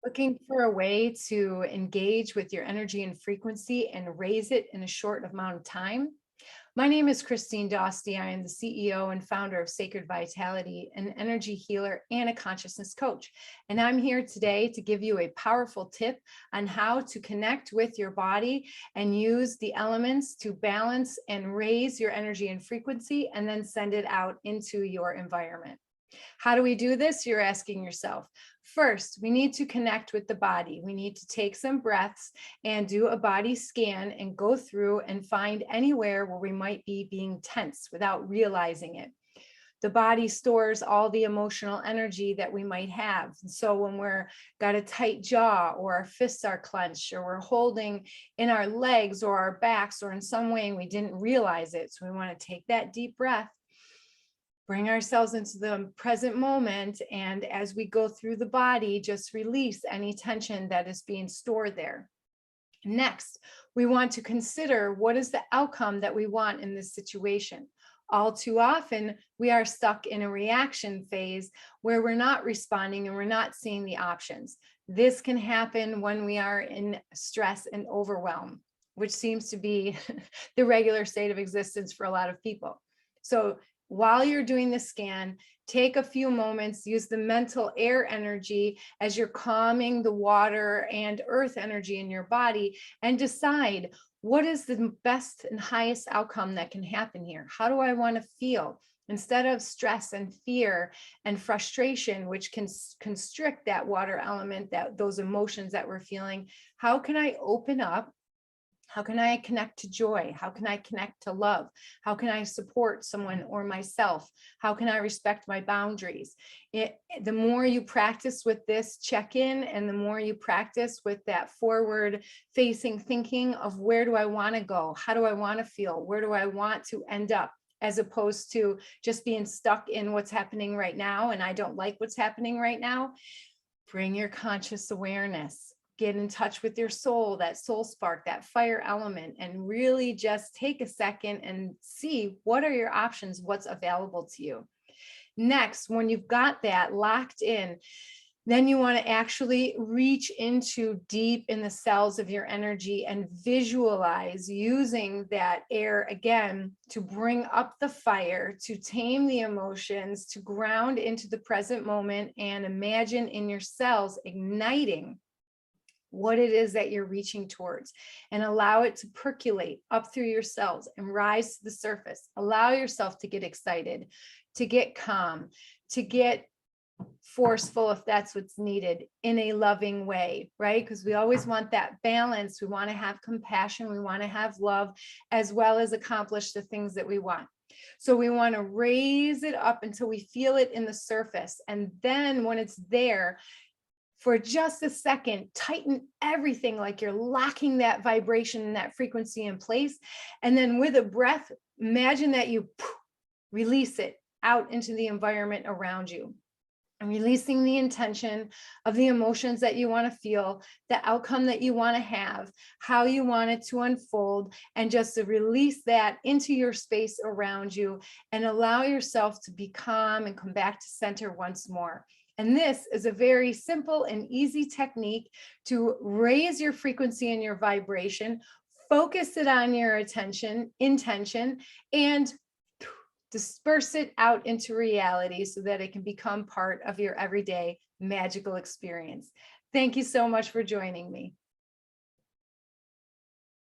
Looking for a way to engage with your energy and frequency and raise it in a short amount of time? My name is Christine Dosty. I am the CEO and founder of Sacred Vitality, an energy healer and a consciousness coach. And I'm here today to give you a powerful tip on how to connect with your body and use the elements to balance and raise your energy and frequency, and then send it out into your environment. How do we do this? You're asking yourself. First, we need to connect with the body. We need to take some breaths and do a body scan and go through and find anywhere where we might be being tense without realizing it. The body stores all the emotional energy that we might have. So when we're got a tight jaw, or our fists are clenched, or we're holding in our legs or our backs, or in some way and we didn't realize it. So we want to take that deep breath, bring ourselves into the present moment, and as we go through the body, just release any tension that is being stored there. Next, we want to consider what is the outcome that we want in this situation. All too often, we are stuck in a reaction phase where we're not responding and we're not seeing the options. This can happen when we are in stress and overwhelm, which seems to be the regular state of existence for a lot of people. So while you're doing the scan, take a few moments, use the mental air energy as you're calming the water and earth energy in your body, and decide what is the best and highest outcome that can happen here. How do I want to feel? Instead of stress and fear and frustration, which can constrict that water element, that those emotions that we're feeling, how can I open up? How can I connect to joy? How can I connect to love? How can I support someone or myself? How can I respect my boundaries? The more you practice with this check-in, and the more you practice with that forward facing thinking of where do I want to go? How do I want to feel? Where do I want to end up? As opposed to just being stuck in what's happening right now, and I don't like what's happening right now. Bring your conscious awareness. Get in touch with your soul, that soul spark, that fire element, and really just take a second and see what are your options, what's available to you. Next, when you've got that locked in, then you want to actually reach into deep in the cells of your energy and visualize using that air again to bring up the fire, to tame the emotions, to ground into the present moment, and imagine in your cells igniting what it is that you're reaching towards, and allow it to percolate up through your cells and rise to the surface. Allow yourself to get excited, to get calm, to get forceful if that's what's needed, in a loving way, right? Because we always want that balance. We want to have compassion, we want to have love, as well as accomplish the things that we want. So we want to raise it up until we feel it in the surface. And then when it's there, for just a second, tighten everything like you're locking that vibration and that frequency in place. And then with a breath, imagine that you release it out into the environment around you. And releasing the intention of the emotions that you want to feel, the outcome that you want to have, how you want it to unfold, and just to release that into your space around you, and allow yourself to be calm and come back to center once more. And this is a very simple and easy technique to raise your frequency and your vibration, focus it on your intention, and disperse it out into reality so that it can become part of your everyday magical experience. Thank you so much for joining me.